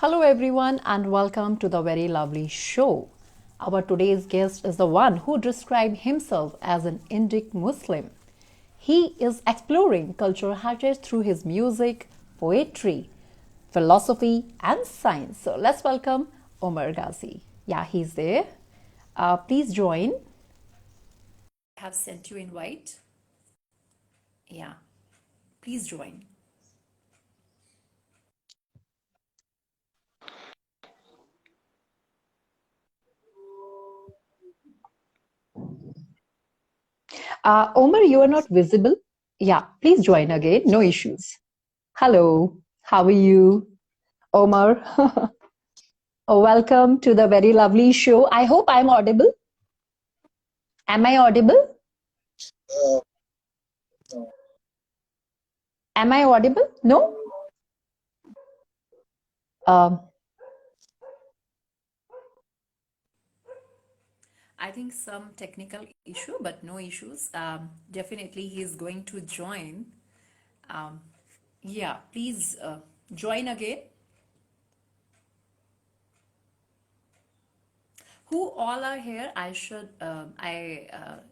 Hello everyone and welcome to the very lovely show. Our today's guest is the one who described himself as an Indic Muslim. He is exploring cultural heritage through his music, poetry, philosophy and science. So let's welcome Omer Ghazi. Yeah, he's there. Please join. I have sent you invite. Yeah, please join. Omer, you are not visible. Yeah, please join again. No issues. Hello, how are you? Omer, welcome to the very lovely show. I hope I'm audible. Am I audible? Am I audible? No? Um, I think some technical issue, but no issues. Definitely he's going to join. Um, yeah, please join again. Who all are here?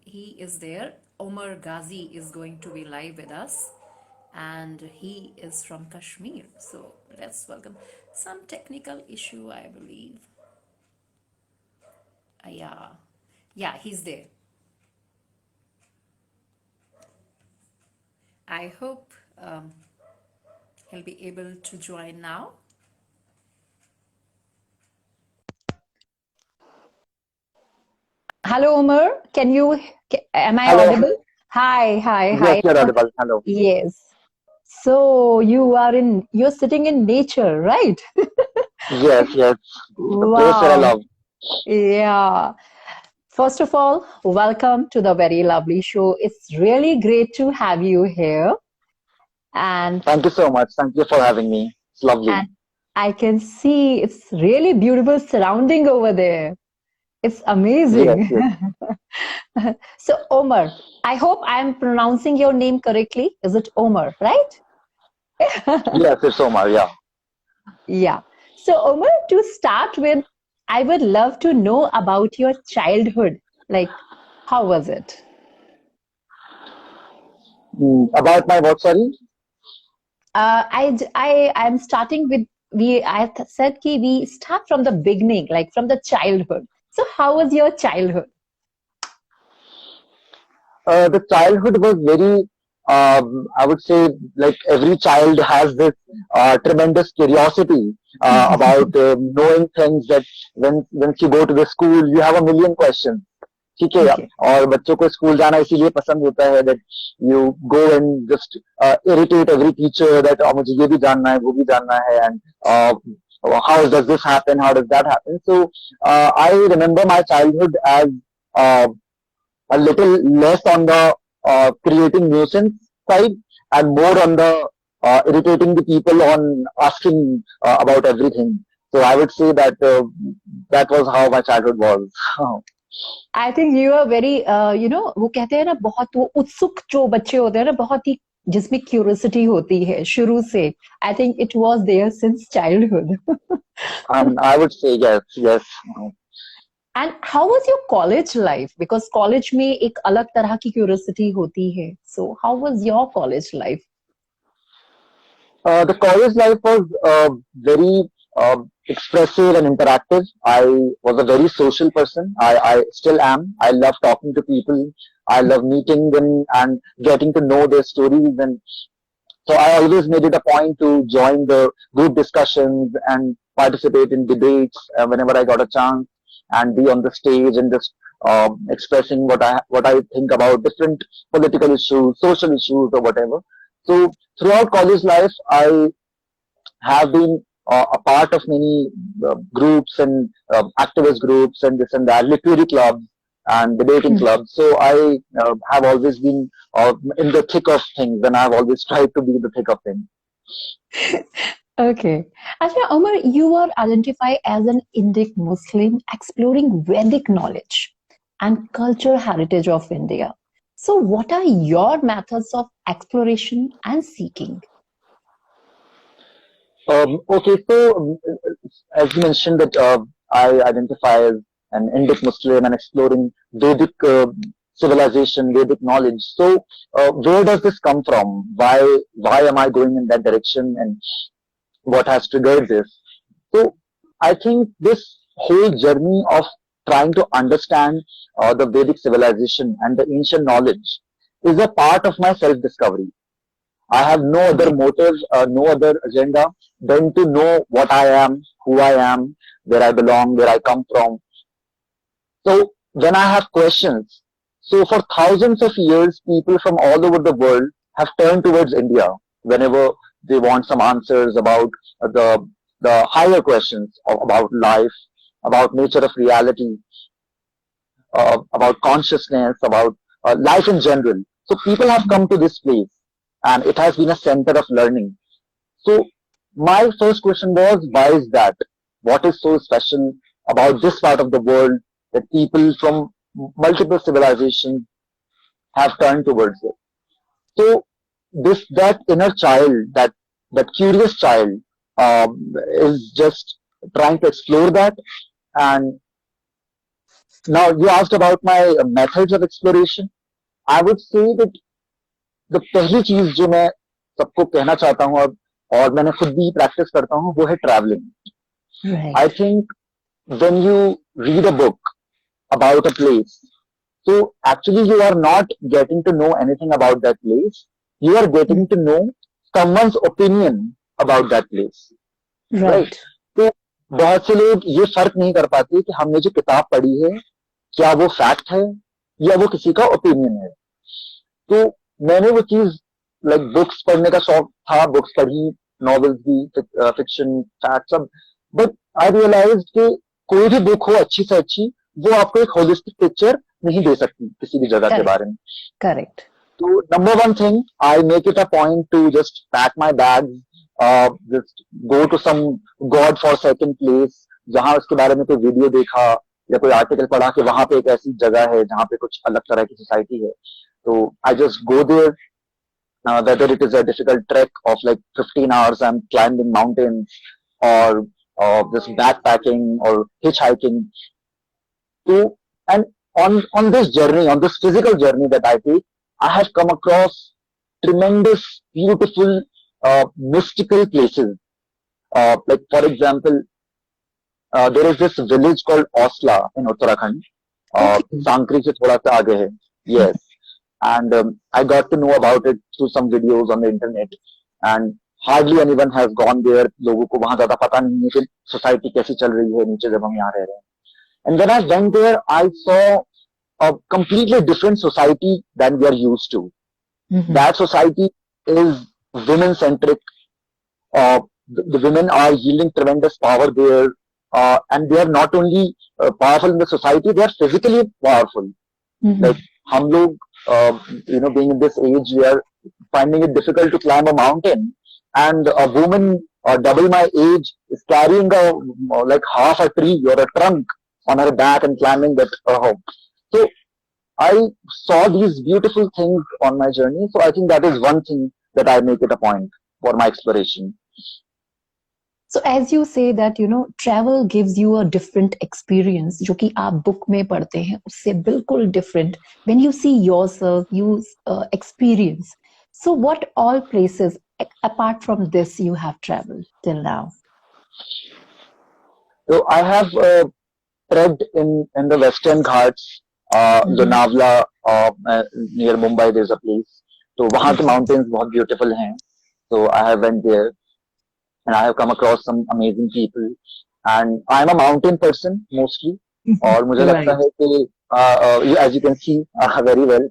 He is there. Omer Ghazi is going to be live with us, and he is from Kashmir. So let's welcome. Some technical issue, I believe. Yeah, he's there. I hope he'll be able to join now. Hello, Omer. Am I Hello. audible? Hi, Yes, hi. you're audible. Hello. Yes. So you're sitting in nature, right? Yes. The place where I Wow. love. Yeah. First of all, welcome to the very lovely show. It's really great to have you here. And Thank you so much. Thank you for having me. It's lovely. and I can see it's really beautiful surrounding over there. It's Yes, amazing. yes. So, Omar, I hope I'm pronouncing your name correctly. Is it Omar, right? Yes, it's Omar. Yeah. Yeah. So, Omar, to start with, I would love to know about your childhood. Like, how was it? About my what, sorry? I'm starting with said ki we start from the beginning, like from the childhood. So, how was your childhood? The childhood was very, I would say, like every child has this tremendous curiosity about knowing things that once you go to the school, you have a million questions. ठीक है Okay. और बच्चों को school जाना इसीलिए पसंद होता है that you go and just irritate every teacher that मुझे ये भी जानना है वो भी जानना है and how does this happen, how does that happen. So I remember my childhood as uh, a little less on the creating nuisance side and more on the irritating the people on asking about everything. So I would say that that was how my childhood was. I think you are very वो कहते हैं ना बहुत वो उत्सुक जो बच्चे होते हैं ना बहुत ही जिसमें क्यूरियोसिटी होती है शुरू से I think it was there since childhood I would say yes. And how was your college life because college में एक अलग तरह की क्यूरियोसिटी होती है so how was your college life The college life was very expressive and interactive. I was a very social person. I still am. I love talking to people. I love meeting them and getting to know their stories. And so I always made it a point to join the group discussions and participate in debates whenever I got a chance and be on the stage and just expressing what I think about different political issues, social issues, or whatever. So throughout college life, I have been a part of many groups and activist groups and this and that, literary clubs and debating clubs. So I have always been in the thick of things, and I've always tried to be in the thick of things. Okay. Acha, Omar, you are identified as an Indic Muslim exploring Vedic knowledge and cultural heritage of India. So, what are your methods of exploration and seeking? Okay, so as you mentioned that I identify as an Indic Muslim and exploring Vedic civilization, Vedic knowledge. So where does this come from? Why am I going in that direction, and what has triggered this? So I think this whole journey of trying to understand the Vedic civilization and the ancient knowledge is a part of my self-discovery. I have no other Right. motive, no other agenda than to know what I am, who I am, where I belong, where I come from. So when I have questions, so for thousands of years, people from all over the world have turned towards India whenever they want some answers about the the higher questions about life, about nature of reality, about consciousness, about life in general. So people have come to this place, and it has been a center of learning. So my first question was, why is that? What is so special about this part of the world that people from multiple civilizations have turned towards it? So this that inner child, that curious child, is just trying to explore that. And now you asked about my methods of exploration. I would say that the पहली चीज जो मैं सबको कहना चाहता हूँ और मैंने खुद भी प्रैक्टिस करता हूँ वो है travelling. I Right. think when you read a book about a place, so actually you are not getting to know anything about that place. You are Mm. getting to know someone's opinion about that place, right? Right. तो बहुत से लोग ये फर्क नहीं कर पाते कि हमने जो किताब पढ़ी है क्या वो फैक्ट है या वो किसी का ओपिनियन है. तो मैंने वो चीज लाइक बुक्स पढ़ने का शौक था, बुक्स पढ़ी, नॉवेल्स भी, फिक्शन, फैक्ट सब. बट आई रियलाइज कि कोई भी बुक हो अच्छी से अच्छी, वो आपको एक होलिस्टिक पिक्चर नहीं दे सकती किसी भी जगह के Correct. बारे में. Correct. तो number one thing, I make it a point to just pack my bag, just go to some god for second place जहां उसके बारे में कोई वीडियो देखा या कोई आर्टिकल पढ़ा कि वहां पे एक ऐसी जगह है जहां पे कुछ अलग तरह की सोसाइटी है. So I just go there, whether it is a difficult trek of like 15 hours, I'm climbing mountains, or just backpacking or hitchhiking. So, and on this journey, on this physical journey that I take, I have come across tremendous, beautiful, mystical places. Like for example, there is this village called Osla in Uttarakhand. Okay. Sankri से थोड़ा सा आगे है. Yes. And I got to know about it through some videos on the internet. And hardly anyone has gone there. लोगों को वहां ज्यादा पता नहीं है कि सोसाइटी कैसी चल रही है नीचे जब हम यहाँ रह रहे हैं. And when I went there, I saw a completely different society than we are used to. Mm-hmm. That society is women centric. The women are yielding tremendous power there, and they are not only powerful in the society, they are physically powerful. Mm-hmm. Like हम लोग, being in this age, we are finding it difficult to climb a mountain, and a woman double my age is carrying a like half a tree or a trunk on her back and climbing that home. So I saw these beautiful things on my journey. So I think that is one thing that I make it a point for my exploration. So as you say that travel gives you a different experience जो कि आप book में पढ़ते हैं उससे बिल्कुल different when you see yourself you experience. So what all places apart from this you have traveled till now? So I have trekked in the Western Ghats, Mm-hmm. Lonavala, near Mumbai. There's a place. So वहाँ के Okay. mountains बहुत beautiful हैं. So I have went there, and I have come across some amazing people. And I'm a mountain person mostly. और मुझे लगता Right. है कि as you can see very well,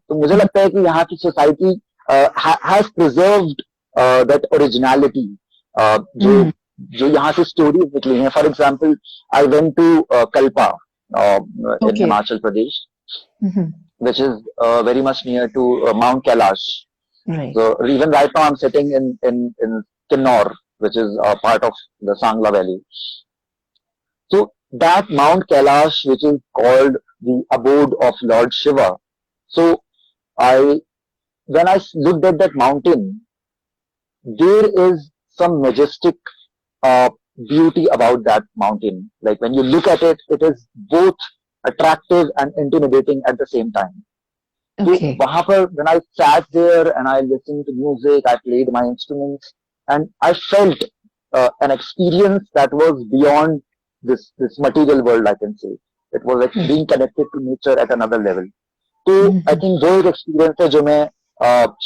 तो मुझे लगता है कि यहाँ की society has preserved that originality, जो Mm-hmm. जो यहाँ से stories निकली हैं. For example, I went to Kalpa in Okay. Himachal Pradesh, Mm-hmm. which is very much near to Mount Kailash. Right. So even right now I'm sitting in Kinnor, which is part of the Sangla Valley. So that Mount Kailash, which is called the abode of Lord Shiva. So I when I looked at that mountain, there is some majestic uh, beauty about that mountain. Like when you look at it, it is both attractive and intimidating at the same time. So Okay. वहां पर when I sat there and I listened to music, I played my instruments, and I felt an experience that was beyond this material world. I can say it was like being connected to nature at another level. तो I Mhm. think वो एक experience है जो मैं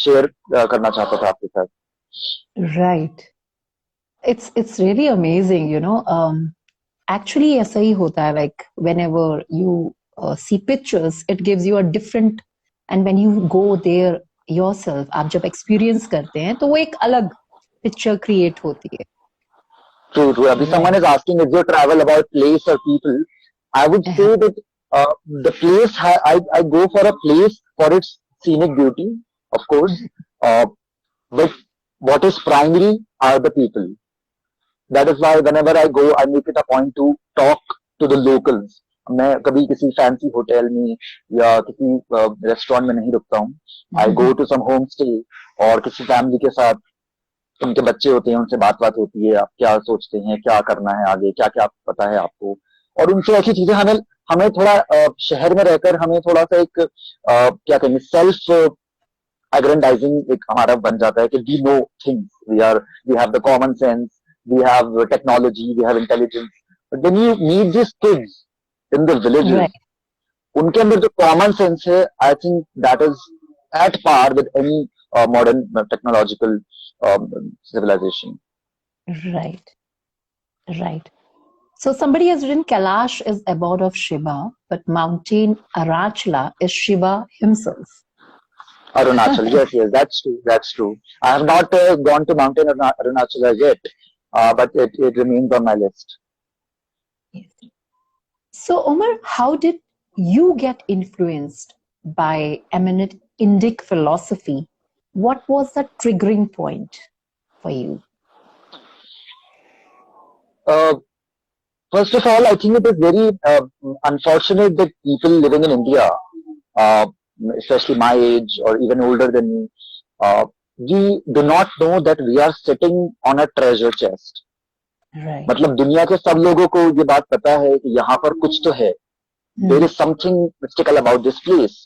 share करना चाहता था आपके साथ. Right. It's really amazing, you know. Actually, ऐसा ही होता है. Like whenever you see pictures, it gives you a different. And when you go there yourself, आप जब experience करते हैं, तो वो एक अलग picture create होती है. True, true. If someone Right. is asking if you travel about place or people, I would Uh-huh. say that the place I go for a place for its scenic beauty, of course. But what is primary are the people. That is why whenever I go, I make it a point to talk to the locals. मैं कभी किसी fancy hotel में या किसी restaurant में नहीं रुकता हूँ. I go to some home stay और किसी फैमिली के साथ उनके बच्चे होते हैं, उनसे बात बात होती है, आप क्या सोचते हैं, क्या करना है आगे, क्या क्या पता है आपको, और उनसे ऐसी चीजें हमें हमें थोड़ा शहर में रहकर हमें थोड़ा सा एक क्या कहेंगे सेल्फ aggrandizing एक हमारा बन जाता है कि we know things, we have the common sense, we have technology, we have intelligence. But when you meet these kids in the villages, Right. उनके अंदर जो common sense है, I think that is at par with any modern technological civilization. Right. Right. So somebody has written Kailash is abode of Shiva, but Mountain Arachla is Shiva himself. Arunachal, yes, yes, that's true, that's true. I have not gone to Mountain Arunachala yet, but it remains on my list. Yes. So Omer, how did you get influenced by eminent Indic philosophy? What was the triggering point for you? Uh, First of all, I think it is very unfortunate that people living in India, uh, especially my age or even older than me, we do not know that we are sitting on a treasure chest. Right. मतलब दुनिया के सब लोगों को ये बात पता है कि यहाँ पर कुछ तो है. There is something mystical about this place.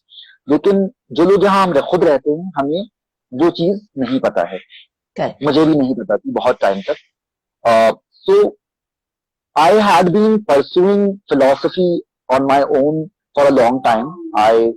लेकिन जो लोग यहाँ हम खुद रहते हैं, हमें वो चीज नहीं पता है. Correct. मुझे भी नहीं पता थी बहुत टाइम तक. So I had been pursuing philosophy on my own for a long time. I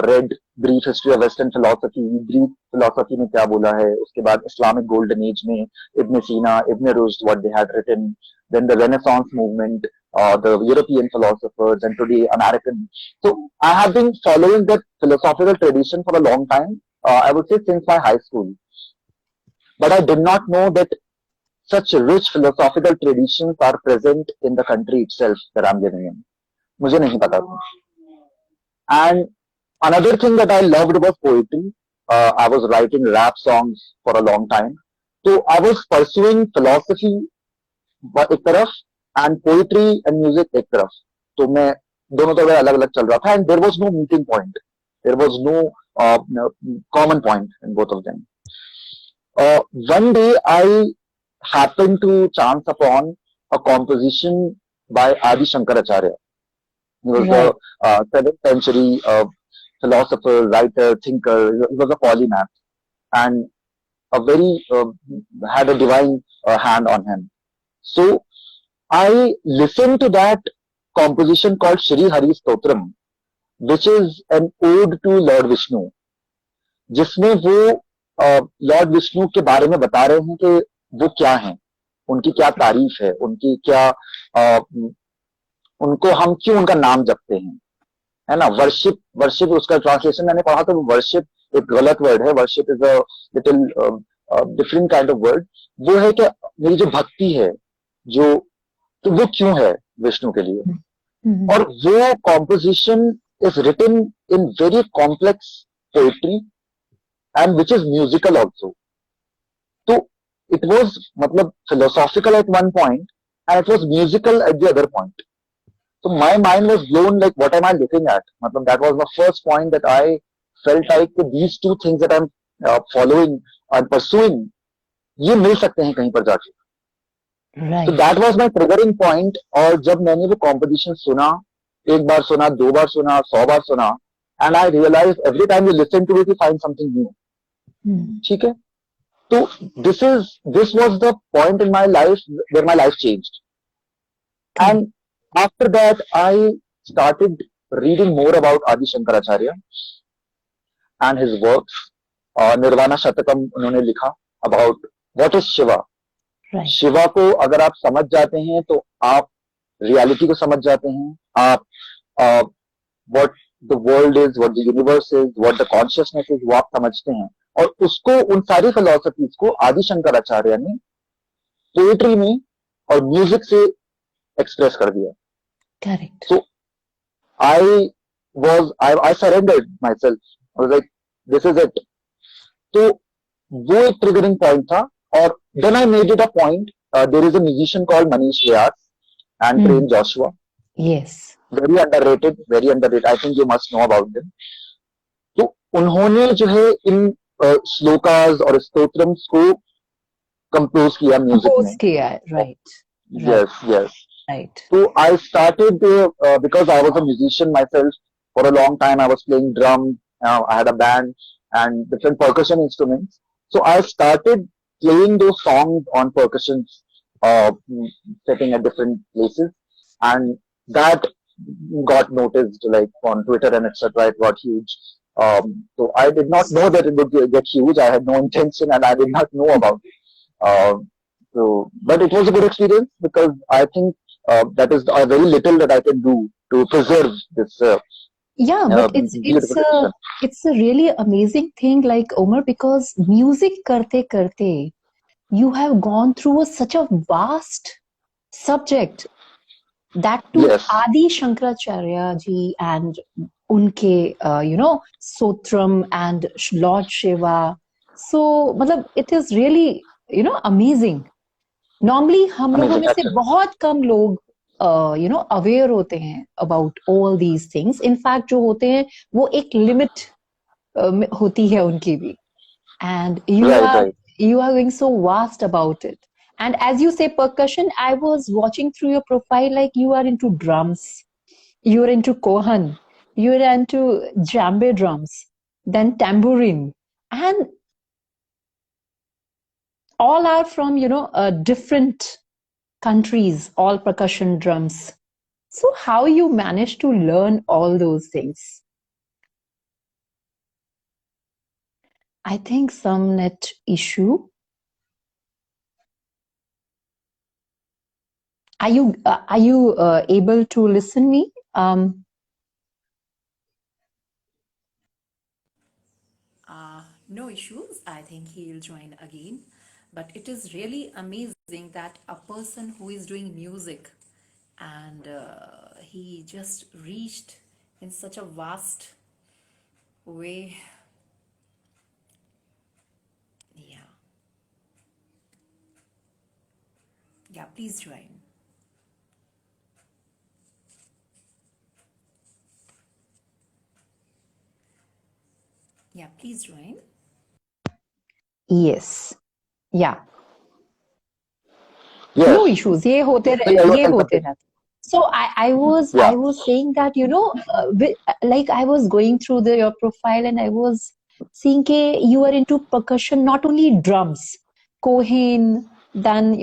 read brief history of Western philosophy, Greek philosophy में क्या बोला है, उसके बाद Islamic Golden Age में Ibn Sina, Ibn Rushd, what they had written, then the Renaissance movement, the European philosophers, and today American. So I have been following that philosophical tradition for a long time. I would say since my high school. But I did not know that such rich philosophical traditions are present in the country itself that I'm living in. मुझे नहीं पता था. And another thing that I loved was poetry. I was writing rap songs for a long time. So I was pursuing philosophy एक तरफ and poetry and music एक तरफ. तो मैं दोनों तरफ अलग अलग चल रहा था, and there was no meeting point. There was no common point in both of them. One day I happened to chance upon a composition by Adi Shankaracharya. He was Right. a 7th century philosopher, writer, thinker. He was a polymath and a very had a divine hand on him. So I listened to that composition called Shri Hari Stotram, which is an ode to Lord Vishnu, जिसमें वो Lord Vishnu के बारे में बता रहे हैं कि वो क्या हैं, उनकी क्या तारीफ है, उनकी क्या उनको हम क्यों उनका नाम जपते हैं, है ना. वर्शिप, वर्शिप उसका ट्रांसलेशन मैंने पढ़ा तो वर्शिप एक गलत वर्ड है. Worship is a little different kind of word. वो है कि मेरी जो भक्ति है, जो तो वो क्यों है विष्णु के लिए. और वो composition is written in very complex poetry and which is musical also. So it was matlab philosophical at one point and it was musical at the other point. So my mind was blown, like what am I looking at? Matlab that was the first point that I felt like these two things that I'm following and pursuing ये मिल सकते हैं कहीं पर जाके। तो Right. That was my triggering point. और जब मैंने वो कॉम्पोजिशन सुना, एक बार सुना, 2 बार सुना, 100 बार सुना, and I realise every time you listen to it you find something new. Hmm. ठीक है, तो this was the point in my life where my life changed. Correct. And after that I started reading more about Adi Shankaracharya and his works. Nirvana Shatakam उन्होंने लिखा about what is Shiva. Right. Shiva को अगर आप समझ जाते हैं तो आप रियलिटी को समझ जाते हैं। आप what the world is, what the universe is, what the consciousness is, वो आप समझते हैं। और उसको, उन सारी फिलोसफीज को आदि शंकराचार्य ने पोएट्री में और म्यूजिक से एक्सप्रेस कर दिया। Correct. So I surrendered myself. I was like, this is it. तो वो एक ट्रिगरिंग पॉइंट था। और then I made it a point, there is a musician called Manish Vyas and Prem Joshua, Yes. Very underrated, very underrated, I think you must know about them. तो उन्होंने जो है इन श्लोकास और स्तोत्रम्स को कंपोज किया म्यूजिक Compose में। किया है. Right. Right. Yes yes. Right. So I started because I was a musician myself for a long time. I was playing drums. I had a band and different percussion instruments. So I started playing those songs on percussion, uh, sitting at different places, and that got noticed like on Twitter and etc. It got huge. So I did not know that it would get huge. I had no intention, and I did not know about it. Uh, but it was a good experience because I think that is very little that I can do to preserve this Yeah, but it's beautiful it's a tradition. it's a really amazing thing, like Omer, because music karte karte, you have gone through such a vast subject, that to Yes, Adi Shankaracharya ji and unke Sotram and Lord Shiva. So मतलब it is really amazing. Normally हम लोगों amazing, में से actually. बहुत कम लोग aware होते हैं about all these things. In fact जो होते हैं वो एक लिमिट होती है उनकी भी। And Right, right. you are going so vast about it. And as you say percussion, I was watching through your profile, like you are into drums, you are into kohan, you are into djembe drums, then tambourine, and all are from different countries, all percussion drums. So how you managed to learn all those things? I think some net issue. Are you able to listen me? No issues. I think he'll join again. But it is really amazing that a person who is doing music and he just reached in such a vast way. Yeah. Yeah, please join. Yeah, please join. Yes. Yeah. Yes. No issues. ये होते रहते. So I was Yeah. saying that like I was going through your profile and I was seeing that you are into percussion, not only drums, kohen, then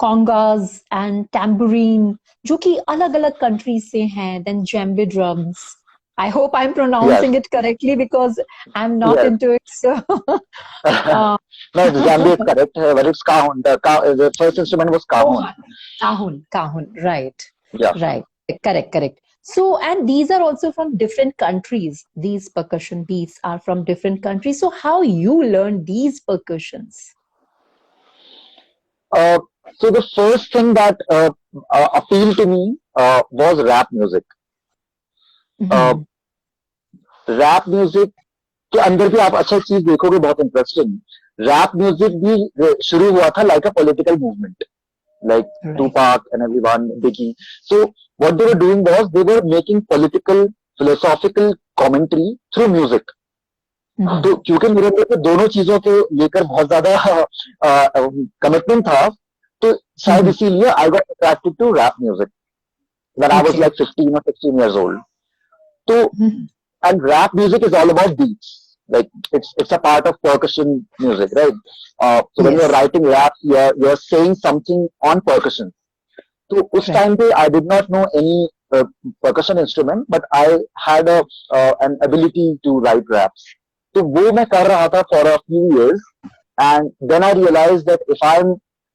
congas and tambourine, जो कि अलग-अलग countries से हैं, then djembe drums. I hope I'm pronouncing it correctly because I'm not Yes. into it. So No, the Zambi is correct, but it's kahun. The first instrument was kahun. Kahun, right. Yeah. Right. Correct. So, and these are also from different countries. These percussion beats are from different countries. So, how you learned these percussions? So the first thing that appealed to me was rap music. Rap music के अंदर भी आप अच्छा चीज देखोगे, बहुत interesting. Rap music भी शुरू हुआ था like a political movement, like Tupac and everyone, Biggie. So what they were doing was they were making political, philosophical commentary through music. Mm-hmm. तो क्योंकि मेरे अंदर तो दोनों चीजों के लेकर बहुत ज्यादा कमिटमेंट था, तो शायद Mm-hmm. इसीलिए I got attracted to rap music when I was Okay. Like 15 or 16 years old. तो Mm-hmm. and rap music is all about beats. Like it's a part of percussion music, right? So when you're Yes. writing rap, you're saying something on percussion. तो उस Correct. Time पे I did not know any percussion instrument, but I had a an ability to write raps. तो वो मैं कर रहा था for a few years, and then I realized that if I'm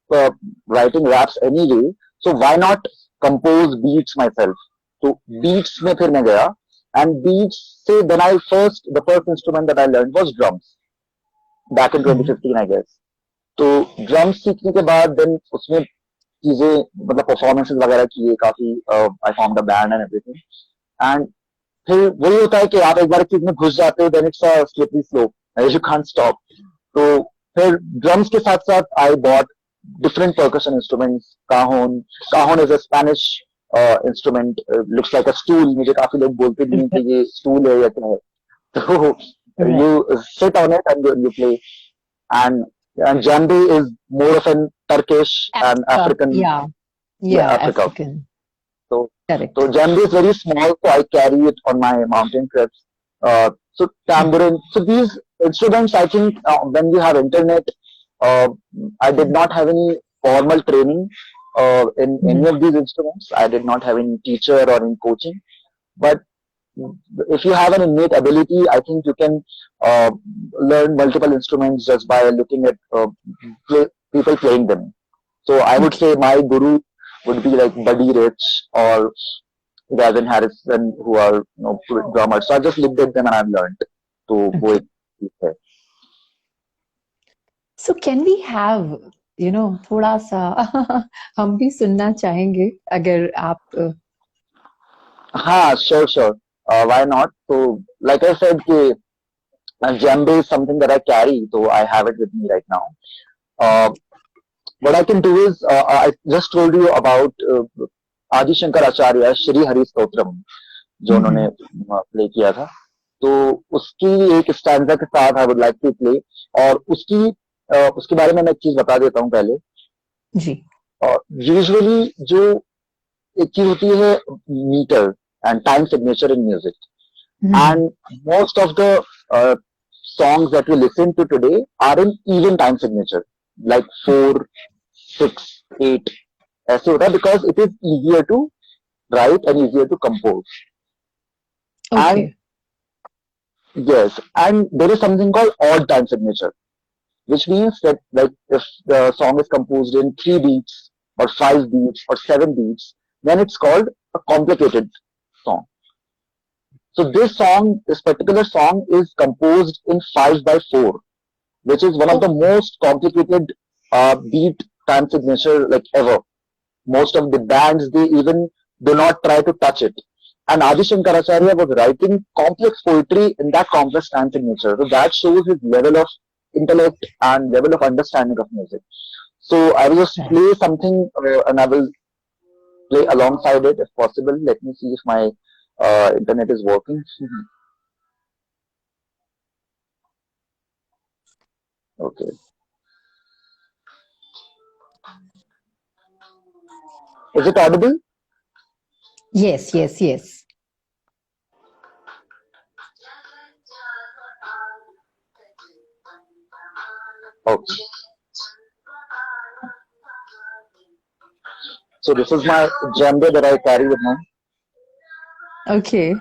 uh, writing raps anyway, so why not compose beats myself? तो beats में फिर मैं गया, and beats से then I the first instrument that I learned was drums back in Mm-hmm. 2015 I guess. तो drums सीखने के बाद देन उसमें चीजें मतलब परफॉर्मेंसेस वगैरह किए काफी, आई form the band and everything, and फिर वही होता है कि आप एक बार चीज में घुस जाते हो, then it's a slippery slope, you can't stop. तो फिर ड्रम्स के साथ साथ I bought different percussion instruments. Cajon is a Spanish instrument, looks like a stool. मुझे काफी लोग बोलते भी हैं कि ये स्टूल है या क्या है. तो Right. you sit on it and you play. And djembe is more of an Turkish and Africa. African, Yeah. yeah, Yeah. Africa. African. So Correct. djembe is very small, so I carry it on my mountain trips. So tambourine. So these instruments, I think, when you have internet, uh, I did not have any formal training in any Mm-hmm. of these instruments. I did not have any teacher or any coaching. But if you have an innate ability, I think you can learn multiple instruments just by looking at people playing them. So I would Okay. say my guru would be like Buddy Rich or Gavin Harrison, who are drummers. So I just looked at them and I've learned. तो वो Okay. एक चीज है. So can we have, थोड़ा सा हम भी सुनना चाहेंगे अगर आप हाँ, sure. Why not? So like I said, कि djembe is something that I carry, so I have it with me right now. Uh, what I can do is, I just told you about Adi Shankar Acharya Shri Hari Stotram, जो उन्होंने हम्म, play किया था. तो उसकी एक stanza के साथ I would like to play. और उसके बारे में मैं एक चीज बता देता हूँ पहले. जी यूजुअली जो एक चीज होती है metre and time signature in music, hmm, and most of the songs that we listen to today are in even time signature, like 4, 6, 8. ऐसे होता है because it is easier to write and easier to compose. And okay. yes, and there is something called odd time signature, which means that like if the song is composed in 3 beats or 5 beats or 7 beats, then it's called a complicated song. So this particular song is composed in 5/4, which is one of the Okay. most complicated beat time signature like ever. Most of the bands, they even do not try to touch it. And Adi Shankaracharya was writing complex poetry in that complex time signature. So that shows his level of intellect and level of understanding of music. So I will just Right. play something, and I will play alongside it if possible. Let me see if my internet is working. Okay. Is it audible? Yes, yes, yes. Okay. So this is my djembe that I carry with me. Okay.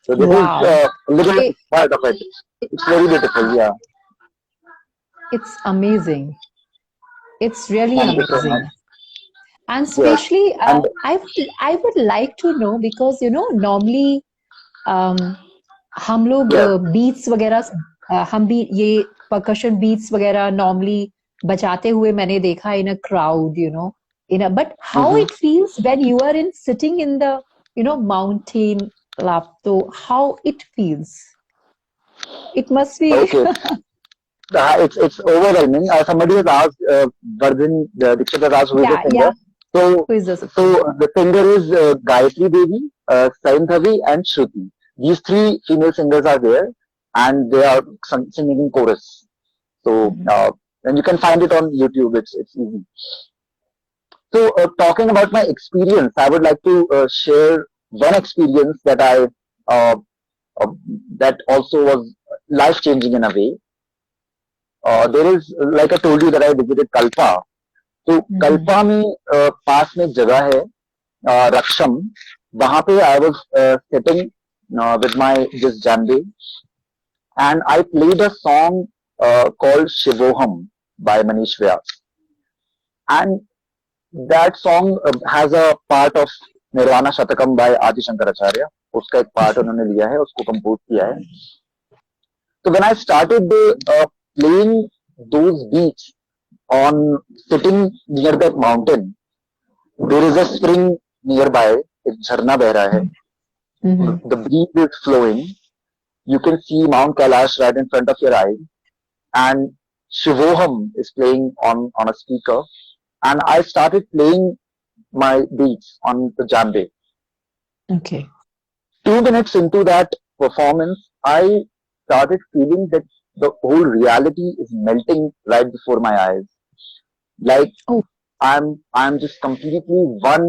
So this is Wow. a little It, part of it. It's very beautiful. Yeah. it's amazing. It's really Thank you so much. amazing. And Yes. especially, And I would like to know because normally हम लोग yes. Beats वगैरह हम भी ये percussion beats वगैरह normally बजाते हुए मैंने देखा in a crowd, but how Mm-hmm. it feels when you are in sitting in the mountain lap, so how it feels, it must be. Okay. It's overwhelming. Somebody has asked, Vardhan Dixit has asked who is the Yeah, singer. yeah, So, who is this? so the singer is Gayatri Devi, Sainthavi, and Shruti. These three female singers are there, and they are singing in chorus. So, Mhm. and you can find it on YouTube. It's easy. So, talking about my experience, I would like to share one experience that uh, uh, that also was life changing in a way. There is, like I told you, that I visited Kalpa. तो Mhm. Kalpa में पास में एक जगह है रक्षम. वहां पे I was sitting with my this jambe, and I played a song called Shivoham by Manish Vyas, and that song has a part of Nirvana Shatakam by Adi Shankaracharya. उसका एक पार्ट उन्होंने लिया है, उसको कंपोज किया है. So when I started playing those beats on sitting near that mountain, there is a spring nearby. एक झरना बह रहा है. Mhm. The breeze is flowing. You can see Mount Kailash right in front of your eyes, and Shivoham is playing on a speaker. And I started playing my beats on the djembe. Okay. 2 minutes into that performance, I started feeling that the whole reality is melting right before my eyes. Like Oh. I'm just completely one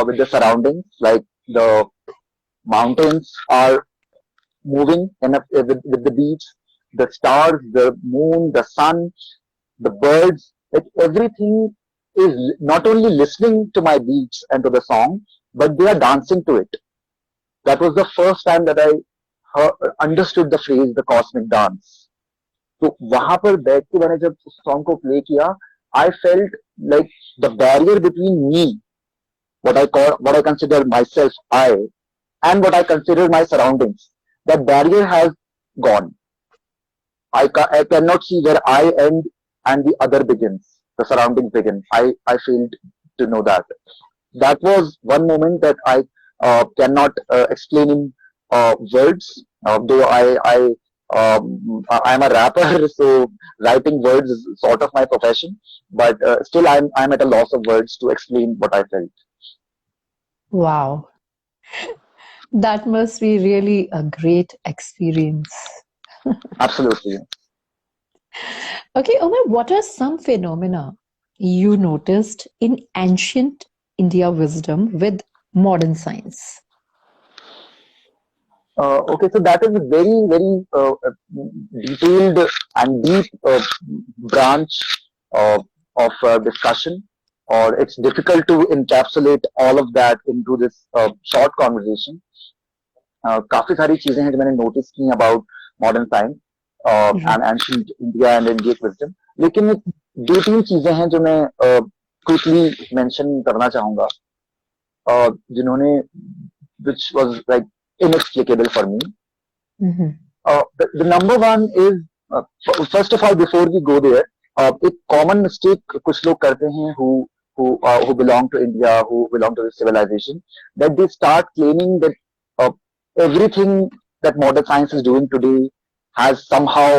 with the surroundings. Like the mountains are moving with the beach, the stars, the moon, the sun, the birds. Everything is not only listening to my beats and to the song, but they are dancing to it. That was the first time that I understood the phrase the cosmic dance. तो वहां पर बैठ के मैंने जब उस song को play किया, I felt like the barrier between me, what I consider myself, and what I consider my surroundings, that barrier has gone. I cannot see where I end and the other begins, the surroundings begin. I failed to know that. That was one moment that I cannot explain in words. Though I'm a rapper, so writing words is sort of my profession. But still, I'm at a loss of words to explain what I felt. Wow. That must be really a great experience. Absolutely. Okay, Omer, what are some phenomena you noticed in ancient India wisdom with modern science? Okay, so that is a very detailed and deep branch of discussion, or it's difficult to encapsulate all of that into this short conversation. काफी सारी चीजें हैं जो मैंने notice की about modern science Right. And ancient India and Indian wisdom, लेकिन दो तीन चीजें हैं जो मैं क्विकली मेंशन करना चाहूंगा, जिन्होंने which was like inexplicable for me. Mhm. The number one is, first of all, before we go there, एक common mistake कुछ लोग करते हैं who belong to India, who belong to the civilization, that they start claiming that uh, everything that modern science is doing today has somehow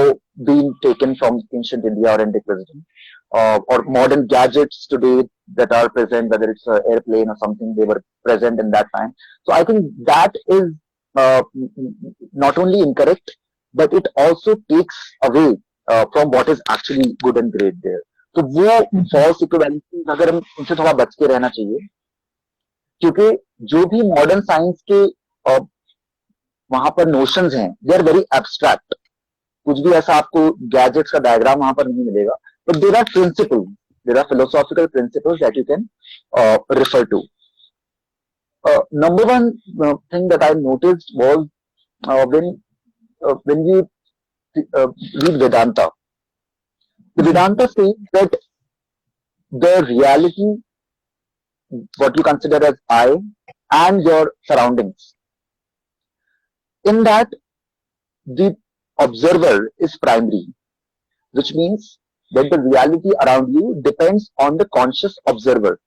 been taken from ancient India or Indic wisdom, or modern gadgets today that are present, whether it's an airplane or something, they were present in that time. So I think that is uh, not only incorrect, but it also takes away from what is actually good and great there. तो वो Mhm. False equivalency अगर हम उनसे थोड़ा बच के रहना चाहिए, क्योंकि जो भी मॉडर्न साइंस के वहां पर नोशंस हैं, दे आर वेरी एब्स्ट्रैक्ट. कुछ भी ऐसा आपको गैजेट्स का डायग्राम वहां पर नहीं मिलेगा, but there are principles, there are philosophical principles that you can refer to. Number one thing that I noticed was when we read Vedanta, the Vedanta says that the reality, what you consider as I, and your surroundings, in that the observer is primary, which means that the reality around you depends on the conscious observer.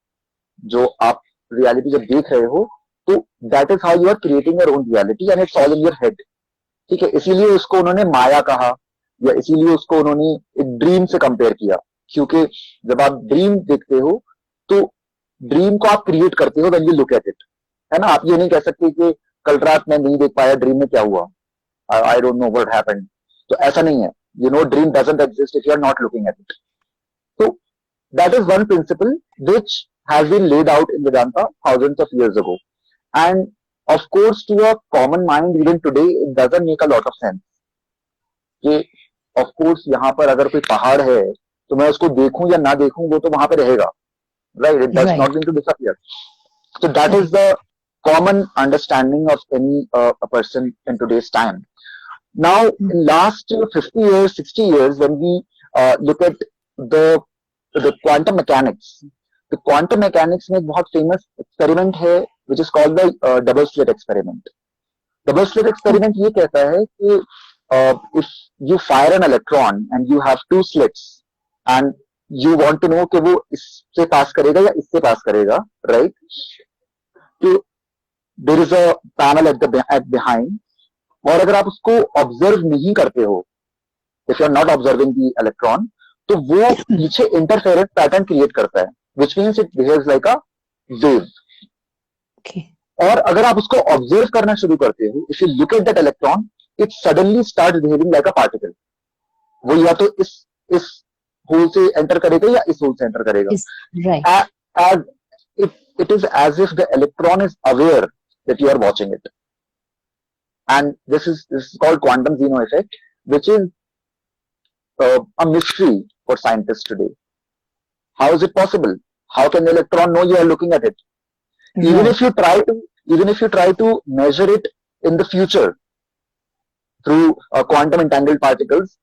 जो आप reality जब देख रहे हो, तो that is how you are creating your own reality and it's all in your head. ठीक है, इसीलिए उसको उन्होंने माया कहा, या इसीलिए उसको उन्होंने एक ड्रीम से कंपेयर किया, क्योंकि जब आप ड्रीम देखते हो तो ड्रीम को आप क्रिएट करते हो when you look at it, है ना. आप ये नहीं कह सकते कि कल रात मैं नहीं देख पाया, ड्रीम में क्या हुआ, I don't know what happened. तो ऐसा नहीं है. You know, dream doesn't exist if you are not looking at it. So that is one principle which has been laid out in Vedanta thousands of years ago. And of course, to a common mind even today, it doesn't make a lot of sense. कि of course यहाँ पर अगर कोई पहाड़ है तो मैं उसको देखूं या ना देखूं, वो तो वहां पे रहेगा, right? It does not going to disappear. So that is the common understanding of any a person in today's time. Now, in last 50 years, 60 years, when we look at the quantum mechanics, the quantum mechanics में एक बहुत famous experiment है which is called the double slit experiment. Double slit experiment ये कहता है कि if you fire an electron and you have two slits and you want to know कि वो इससे पास करेगा या इससे पास करेगा, right? तो there is a panel at behind, और अगर आप उसको ऑब्जर्व नहीं करते हो, if you are not observing the electron, तो वो पीछे इंटरफेरेंस पैटर्न क्रिएट करता है, which means it behaves like a wave. Okay. और अगर आप उसको ऑब्जर्व करना शुरू करते हो, if you look at that electron, it suddenly starts behaving like a particle. वो या तो इस होल से एंटर करेगा या इस होल से एंटर करेगा. Right. As it is as if the electron is aware that you are watching it. And this is called quantum Zeno effect, which is a mystery for scientists today. How is it possible? How can the electron know you are looking at it? Even if you try to measure it in the future through quantum entangled particles,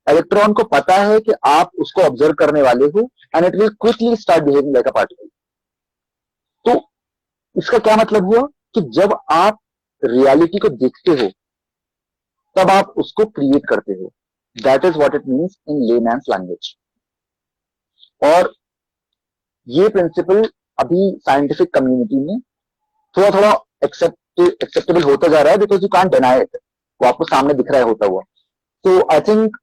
electron को पता है कि आप उसको observe करने वाले हो, and it will quickly start behaving like a particle. तो इसका क्या मतलब हुआ कि जब आप रियलिटी को देखते हो तब आप उसको क्रिएट करते हो. That is what it means in layman's language. और ये प्रिंसिपल अभी साइंटिफिक कम्युनिटी में थोड़ा थोड़ा एक्सेप्टेबल होता जा रहा है, because you can't deny it. वो आपको सामने दिख रहा है होता हुआ. So I think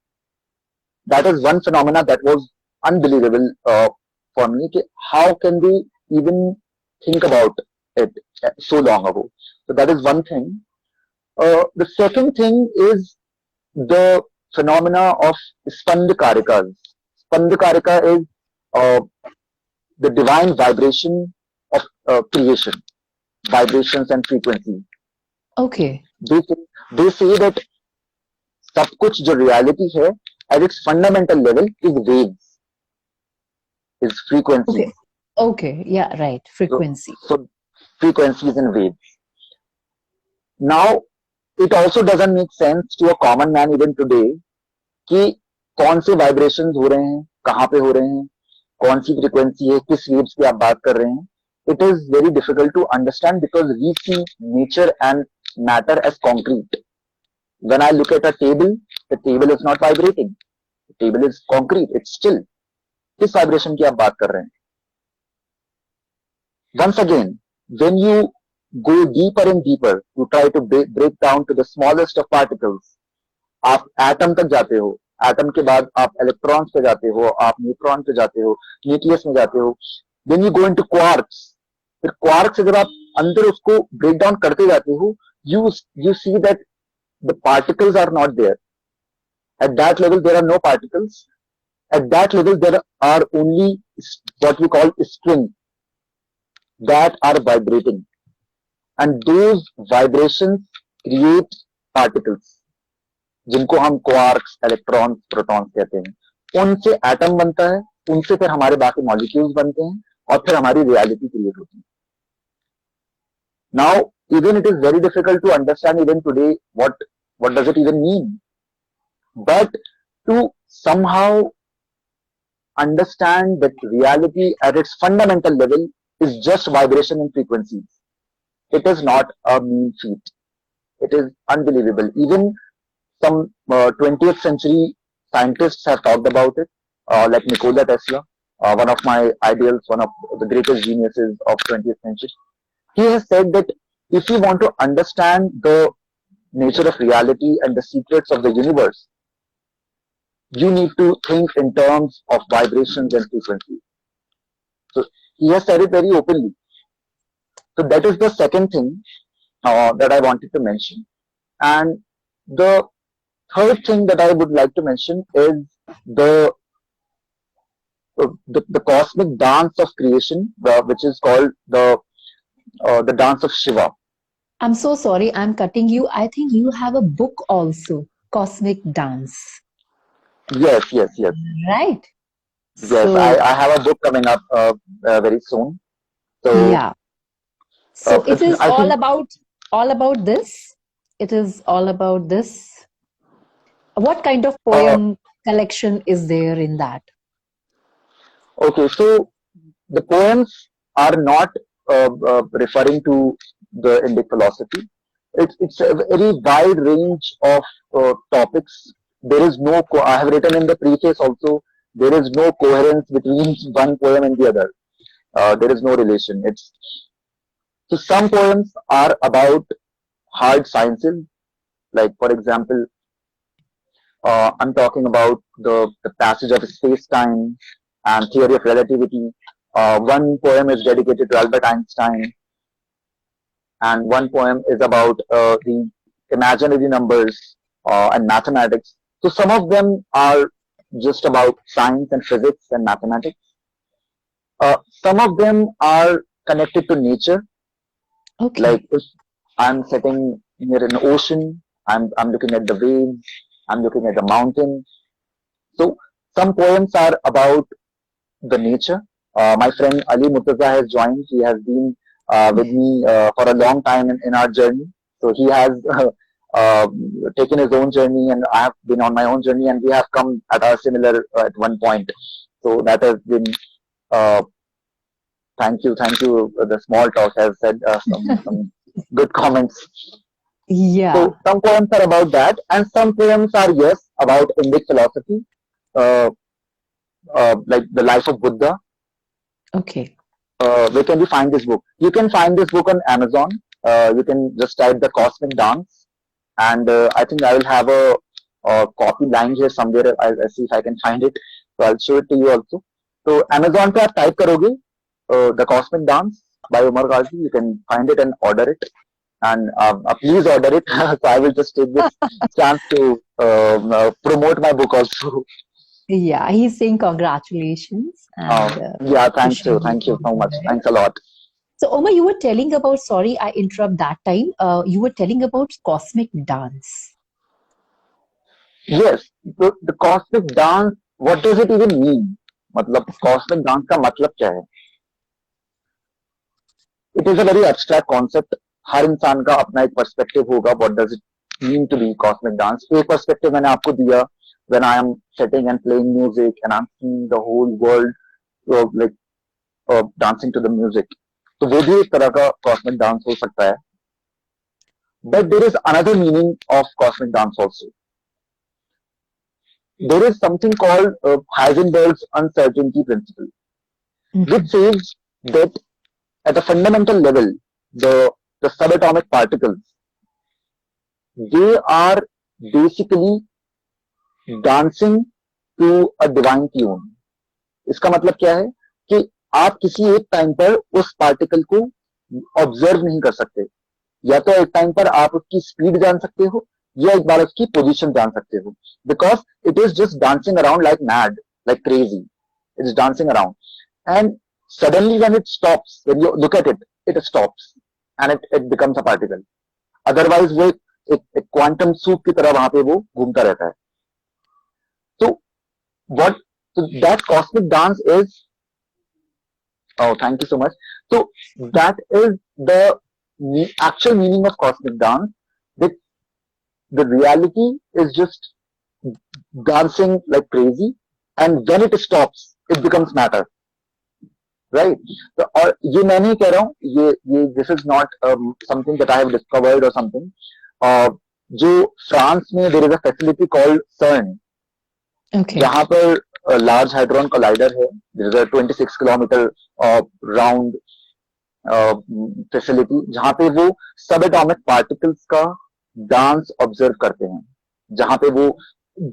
that is one phenomena that was unbelievable for me, कि how can we even think about it so long ago. So that is one thing. The second thing is the phenomena of spandakarikas. Spandakarika is the divine vibration of creation, vibrations and frequency. Okay. They say that सब कुछ जो reality है at its fundamental level is waves, is frequency. Okay. Yeah. Right. Frequency. So frequencies and waves. Now, it also doesn't make sense to a common man even today कि कौन से vibrations हो रहे हैं, कहाँ पे हो रहे हैं, कौन सी frequency है, किस waves की आप बात कर रहे हैं. It is very difficult to understand because we see nature and matter as concrete. When I look at a table, the table is not vibrating. The table is concrete. It's still. किस vibration की आप बात कर रहे हैं? Once again, when you go deeper and deeper, you try to break down to the smallest of particles. आप atom तक जाते हो, एटम के बाद आप इलेक्ट्रॉन्स पे जाते हो, आप न्यूट्रॉन पे जाते हो, न्यूक्लियस में जाते हो. Then you go into quarks. फिर क्वार्क से जब आप अंदर उसको ब्रेक डाउन करते जाते हो, you see that the particles are not there. At that level, there are no particles. At that level, there are only what we call strings that are vibrating, and those vibrations create particles जिनको हम quarks, electrons, protons कहते हैं. उनसे atom बनता है, उनसे फिर हमारे बाकी मॉलिक्यूल्स बनते हैं और फिर हमारी रियलिटी क्रिएट होती है. Now Even it is very difficult to understand even today what does it even mean. But to somehow understand that reality at its fundamental level is just vibration and frequencies. It is not a mean feat. It is unbelievable. Even some 20th century scientists have talked about it, like Nikola Tesla, one of my ideals, one of the greatest geniuses of 20th century. He has said that if you want to understand the nature of reality and the secrets of the universe, you need to think in terms of vibrations and frequencies. So he has said it very openly. So that is the second thing that I wanted to mention. And the third thing that I would like to mention is the the cosmic dance of creation, which is called the dance of Shiva. I'm so sorry, I'm cutting you. I think you have a book also, Cosmic Dance, Yes, yes, yes, right? yes. I, So, I have a book coming up very soon. So yeah. So it is I think all about this. It is all about this. What kind of uh, poem collection is there in that? okay. So the poems are not referring to the Indic philosophy. It's a very wide range of topics. There is no, I have written in the preface also, there is no coherence between one poem and the other. There is no relation. So some poems are about hard sciences, like for example, I'm talking about the passage of space time and theory of relativity. One poem is dedicated to Albert Einstein, and one poem is about the imaginary numbers and mathematics. So some of them are just about science and physics and mathematics. Some of them are connected to nature. Like Okay. if I'm sitting near an ocean, I'm looking at the waves, I'm looking at the mountain. So some poems are about the nature. My friend Ali Murtaza has joined. He has been with me for a long time in our journey. So he has uh, taken his own journey, and I have been on my own journey, and we have come at a similar at one point. So that has been uh, thank you. The small talk has said some good comments. Yeah. So some poems are about that, and some poems are yes about Indic philosophy, uh, like the life of Buddha. Okay. Where can we find this book? You can find this book on Amazon. You can just type the Cosmic Dance, and I think I will have a copy lying here somewhere. I'll see if I can find it. So I'll show it to you also. So Amazon पे आप type करोगे the Cosmic Dance by Omer Ghazi. You can find it and order it. And please order it. So I will just take this chance to promote my book also. Yeah, he's saying congratulations and Yeah, wishing you thank you all so the much. best. Thanks a lot. So, Omar, you were telling about, sorry, I interrupt that time. You were telling about cosmic dance. Yes, the cosmic dance, what does it even mean? मतलब cosmic dance का मतलब क्या है? It is a very abstract concept. हर इंसान का अपना एक perspective होगा. What does it mean to be cosmic dance? एक perspective मैंने आपको दिया when I am sitting and playing music and I'm seeing the whole world like dancing to the music. तो वो भी एक तरह का cosmic dance हो सकता है. But there is another meaning of cosmic dance also. There is something called Heisenberg's uncertainty principle, which Mhm. says that at a fundamental level, the subatomic particles, they are basically dancing to a divine tune. इसका मतलब क्या है कि आप किसी एक time पर उस पार्टिकल को ऑब्जर्व नहीं कर सकते. या तो एक टाइम पर आप उसकी स्पीड जान सकते हो या एक बार उसकी पोजीशन जान सकते हो, because it is just dancing around like mad, like crazy. It is dancing around and suddenly when it stops, when you look at it, it stops and it becomes a particle. Otherwise वो एक quantum soup की तरह वहां पे वो घूमता रहता है. तो what so that cosmic dance is, oh thank you so much. So that is the actual meaning of cosmic dance, that the reality is just dancing like crazy, and when it stops, it becomes matter, right? So, और ये मैं नहीं कह रहा हूँ, ये this is not something that I have discovered or something. जो France में there is a facility called CERN, Okay. जहाँ पर लार्ज हाइड्रोन कोलाइडर है. there is a 26 kilometre round facility जहाँ पे वो सब एटॉमिक पार्टिकल्स का डांस ऑब्जर्व करते हैं, जहाँ पे वो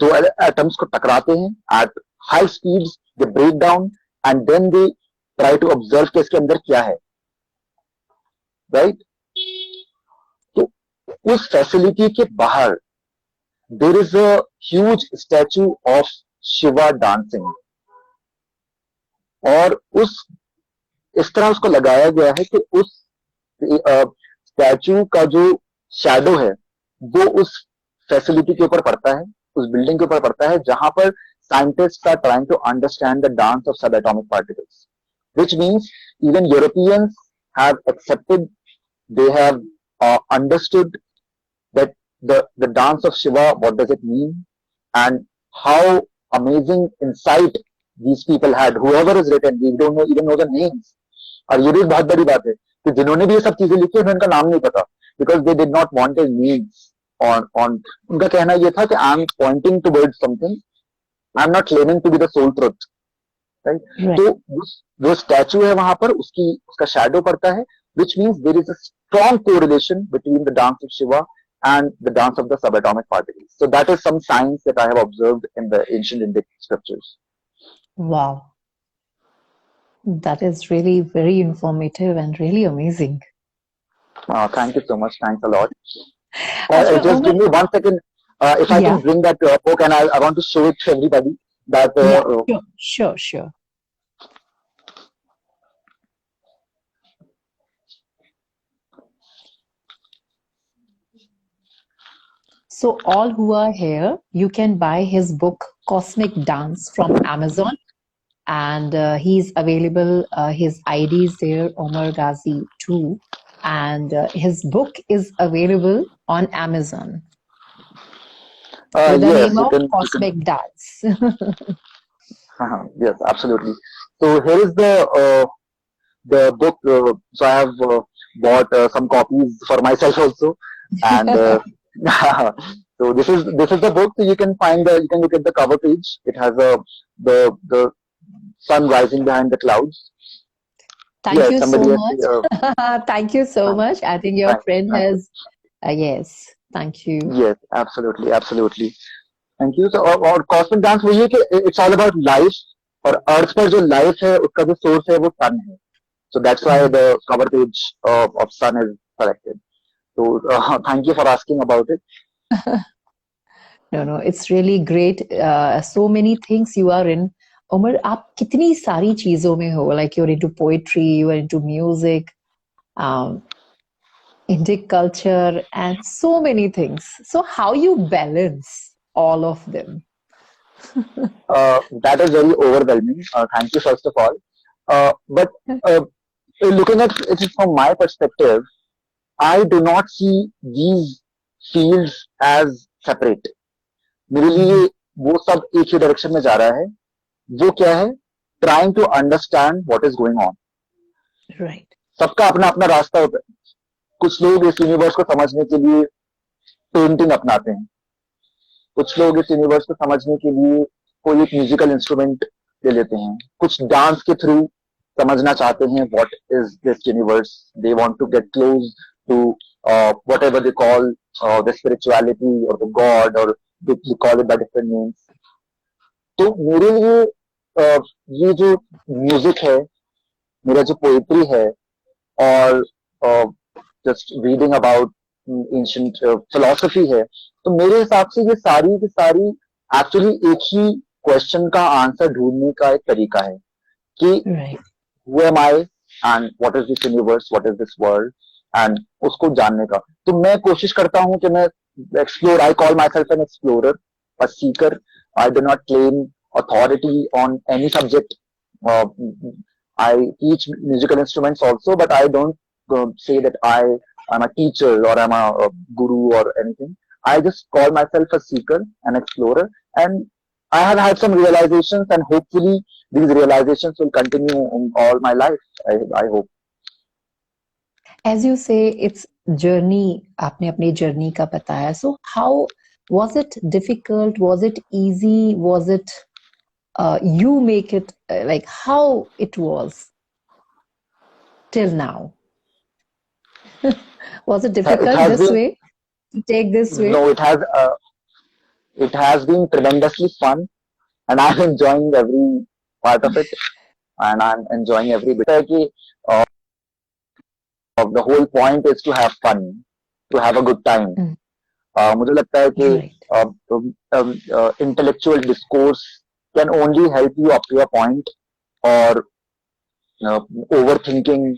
दो एटम्स को टकराते हैं at high speeds, they break down and then they try to observe कि इसके अंदर क्या है, राइट? तो उस फैसिलिटी के बाहर there is a huge statue of Shiva dancing, और उस इस तरह उसको लगाया गया है कि उस स्टैचू का जो शैडो है वो उस फैसिलिटी के ऊपर पड़ता है, उस बिल्डिंग के ऊपर पड़ता है, जहां पर scientists are trying to understand the dance of subatomic particles, which means even Europeans have accepted, they have understood that the dance of Shiva, what does it mean, and how amazing insight these people had. Whoever is written, we don't know, even know the names. और ये भी बहुत बड़ी बात है कि जिन्होंने भी ये सब चीजें लिखी उन्हें उनका नाम नहीं पता, because they did not want their names on. उनका कहना ये था कि I am pointing towards something, I am not claiming to be the sole truth. Right? तो वो स्टैचू है वहां पर, उसका शैडो पड़ता है, which means there is a strong correlation between the dance of Shiva and the dance of the subatomic particles. So that is some science that I have observed in the ancient Indic scriptures. Wow. That is really very informative and really amazing. Thank you so much. Thanks a lot. Just give me 1 second. If I can bring that book, and I want to show it to everybody. That sure. So all who are here, you can buy his book Cosmic Dance from Amazon, and he's available. His ID is there, Omer Ghazi 2, and his book is available on Amazon with the name of Cosmic Dance. Yes, absolutely. So here is the book. So I have bought some copies for myself also, and so this is the book. So you can look at the cover page. It has the sun rising behind the clouds. Thank you so much. Thank you so much. I think your friend has. Yes. Thank you. Yes, absolutely. Thank you. So, और cosmic dance वही है कि it's all about life, और अर्थ पर जो life है उसका जो source है वो sun है. So that's why the cover page of sun is selected. So thank you for asking about it. No, it's really great. So many things you are in. Omer, आप कितनी सारी चीजों में हो, like you're into poetry, you are into music, Indic culture, and so many things. So how you balance all of them? That is very overwhelming. Thank you first of all. But looking at it from my perspective, I do not see these fields as separate. मेरे लिए वो सब एक ही direction में जा रहा है. वो क्या है? Trying to understand what is going on. Right. सबका अपना अपना रास्ता होता है. कुछ लोग इस यूनिवर्स को समझने के लिए पेंटिंग अपनाते हैं, कुछ लोग इस यूनिवर्स को समझने के लिए कोई एक म्यूजिकल इंस्ट्रूमेंट ले लेते हैं, कुछ डांस के थ्रू समझना चाहते हैं what is this universe, they want to get close to whatever they call the spirituality और द गॉड, और they call it by different names. तो मेरे लिए ये जो म्यूजिक है, मेरा जो पोएट्री है, और just reading about ancient philosophy है, तो मेरे हिसाब से ये सारी की सारी एक्चुअली एक ही क्वेश्चन का आंसर ढूंढने का एक तरीका है कि who am I and what is this universe, what is this world, and उसको जानने का. तो मैं कोशिश करता हूँ कि मैं explore, I call myself an explorer, a seeker. I do not claim authority on any subject. I teach musical instruments also, but I don't say that I I'm a teacher or I'm a guru or anything. I just call myself a seeker, an explorer, and I have had some realizations, and hopefully these realizations will continue all my life. I hope. As you say, it's journey. आपने अपनी journey का बताया. So how was it difficult? Was it easy? Was it you make it like how it was till now? Was it It difficult has this been way to take this way? no, it has been tremendously fun, and I'm enjoying every part of it, and I'm enjoying every bit. कि, the whole point is to have fun, to have a good time. Mm, मुझे लगता है right. कि intellectual discourse can only help you up to a point, और over thinking,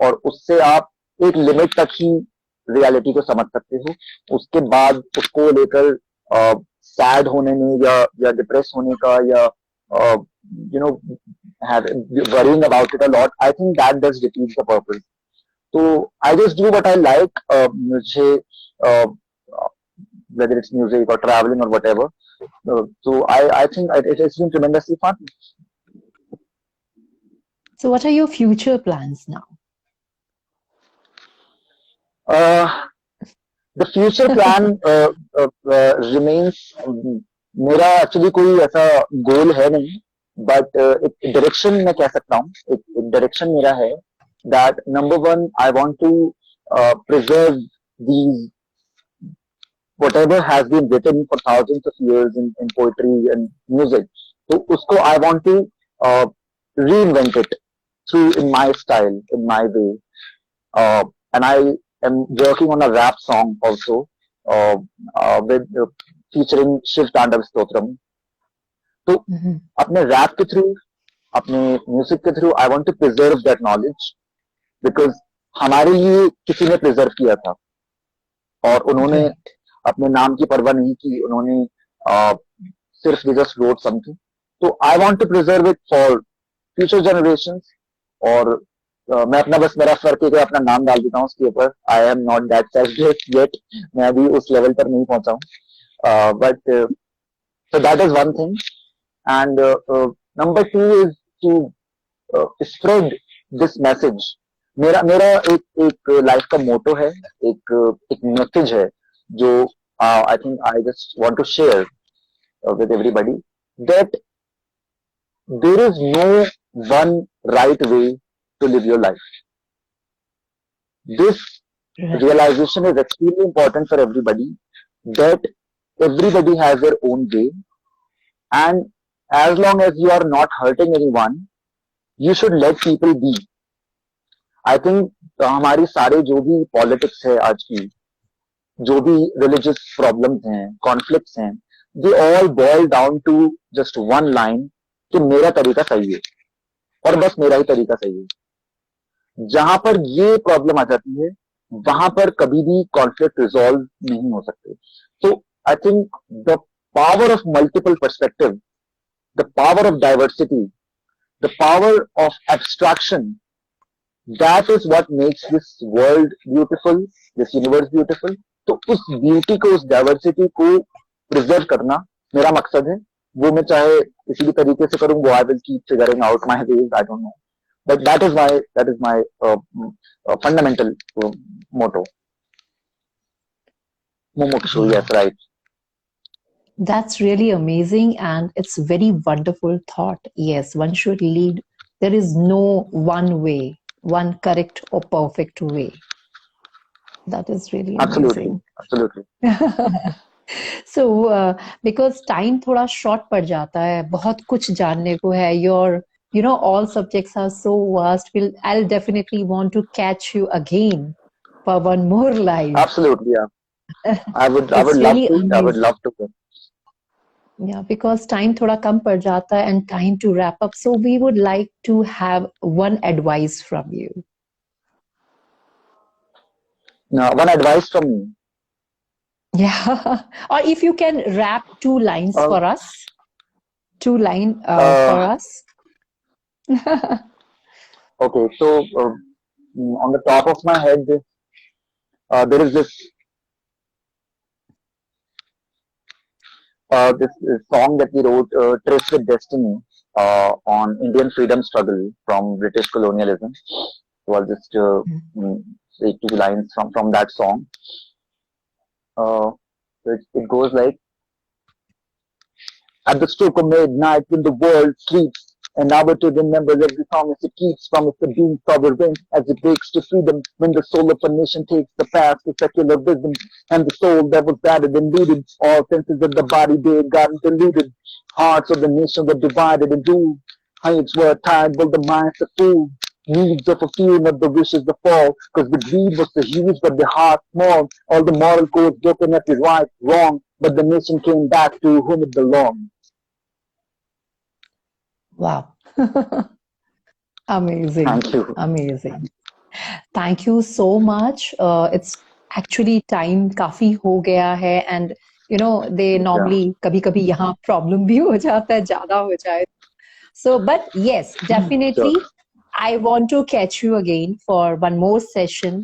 और उससे आप एक लिमिट तक ही रियलिटी को समझ सकते हो. उसके बाद उसको लेकर सैड होने में या डिप्रेस होने का या you know worrying about it a lot, I think that does defeat the purpose. तो I just do what I like. मुझे whether it's music or traveling or whatever. So I think it has been tremendously fun. So what are your future plans now? The future plan remains. मेरा actually कोई ऐसा गोल है नहीं, but एक direction मैं कह सकता हूँ. एक डायरेक्शन मेरा है that number one, I want to preserve these whatever has been written for thousands of years in poetry and music. So usko I want to reinvent it through in my style, in my way. And I am working on a rap song also, with featuring Shiv Tandav Stotram. तो अपने rap के through, अपने music के through, I want to preserve that knowledge, because हमारे लिए किसी ने preserve किया था, और उन्होंने Right. अपने नाम की परवाह नहीं की. उन्होंने सिर्फ दे जस्ट रोट समथिंग. तो I want to preserve it for future generations. और मैं अपना बस मेरा फर्क है कि अपना नाम डाल देता हूँ उसके ऊपर. I am not that selfless yet. मैं अभी उस लेवल पर नहीं पहुंचा हूँ. But so that is one thing. And number two is to spread this message. मेरा मेरा एक लाइफ का मोटो है, एक मैसेज है जो I think I just want to share with everybody, that there is no one right way to live your life. This Right. realization is extremely important for everybody, that everybody has their own way, and as long as you are not hurting anyone, you should let people be. I think हमारी सारे जो भी politics है आज की, जो भी religious problems हैं, कॉन्फ्लिक्ट्स हैं, they all boil down to just one line कि मेरा तरीका सही है और बस मेरा ही तरीका सही है. जहां पर ये प्रॉब्लम आ जाती है, वहां पर कभी भी कॉन्फ्लिक्ट रिजॉल्व नहीं हो सकते. So I think the power of multiple perspective, the power of diversity, the power of abstraction, that is what makes this world beautiful, this universe beautiful. तो उस ब्यूटी को, उस डाइवर्सिटी को प्रिजर्व करना मेरा मकसद है. वो मैं चाहे किसी भी तरीके से करूं, वो I will keep figuring out my ways, I don't know, but that is my fundamental motto. Mumuksu, Yeah. yes, right. That's really amazing, and it's very wonderful thought. Yes, one should lead. There is no one way, one correct or perfect way. That is really Absolutely, amazing. absolutely. So, because time थोड़ा short पड़ जाता है, बहुत कुछ जानने को है. All subjects are so vast. I'll definitely want to catch you again for one more live. Absolutely, yeah. I would It's love really to. I would amazing. love to. Yeah, because time थोड़ा कम पड़ जाता है and time to wrap up. So we would like to have one advice from you. Now, one advice from me. Yeah. Or if you can rap 2 lines Uh, for us. 2 line for us. Okay, so on the top of my head, there is this song that we wrote, Tryst with Destiny, on Indian freedom struggle from British colonialism. So I'll just say two lines from that song. It goes like, at the stroke of midnight when the world sleeps, an hour to remember every promise it keeps, promise of being sovereign as it breaks to freedom, when the soul of a nation takes the path to secular wisdom, and the soul that was battered and looted, all senses of the body they had gotten deluded, hearts of the nation were divided and ruled, heights were tied while the minds are fooled, needs of a few, not the wishes of all, because the greed was the huge but the heart small, all the moral codes broken at the right, wrong, but the nation came back to whom it belonged. Wow. Amazing. Thank you. Amazing. Thank you so much. It's actually time काफी हो गया है, and you know they normally कभी-कभी यहाँ problem भी हो जाता है, ज़्यादा हो जाए. So, but yes, definitely, Sure. I want to catch you again for one more session,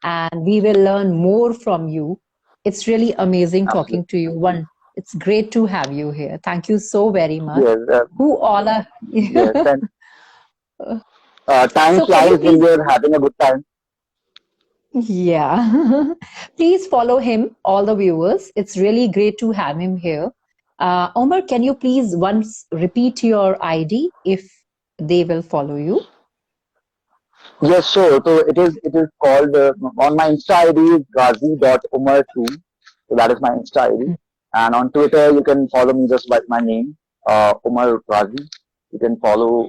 and we will learn more from you. It's really amazing talking to you. It's great to have you here. Thank you so very much. Yes. Who all are? Yes. And time So can you flies when please? we're having a good time. Yeah. Please follow him, all the viewers. It's really great to have him here. Omer, can you please once repeat your ID if they will follow you? Yes, sure. So it is called on my Insta ID is Ghazi.Omer2. So that is my Insta ID. And on Twitter you can follow me just by my name, Omer Ghazi. You can follow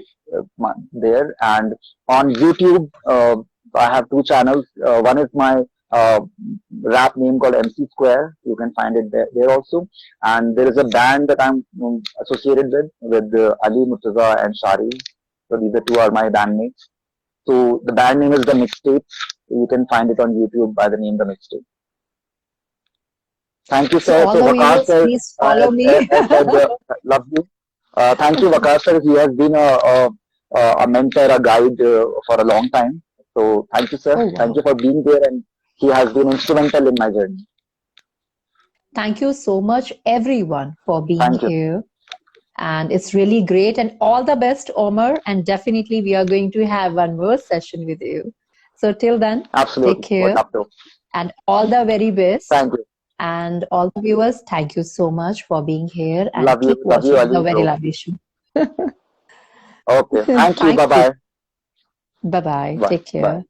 there. And on YouTube, I have two channels. One is my rap name called MC Square. You can find it there also. And there is a band that I'm associated with Ali Murtaza and Shari. So these two are my bandmates. So the band name is The Mixtape. You can find it on YouTube by the name The Mixtape. Thank you, So sir. all So the Waqar viewers, sir, please follow me. as said, love you. Thank you, Waqar sir. He has been a mentor, a guide for a long time. So thank you, sir. Oh, Thank wow. you for being there, and he has been instrumental in my journey. Thank you so much, everyone, for being Thank you. here. And it's really great. And all the best, Omer. And definitely, we are going to have one more session with you. So till then, Absolutely. take care. What up to? And all the very best. Thank you. And all the viewers, thank you so much for being here and Love you. keep Love you, watching the Ali, very bro. lovely show. Okay. Thank you. Thank you. Bye-bye. Bye-bye. Bye. Take care. Bye.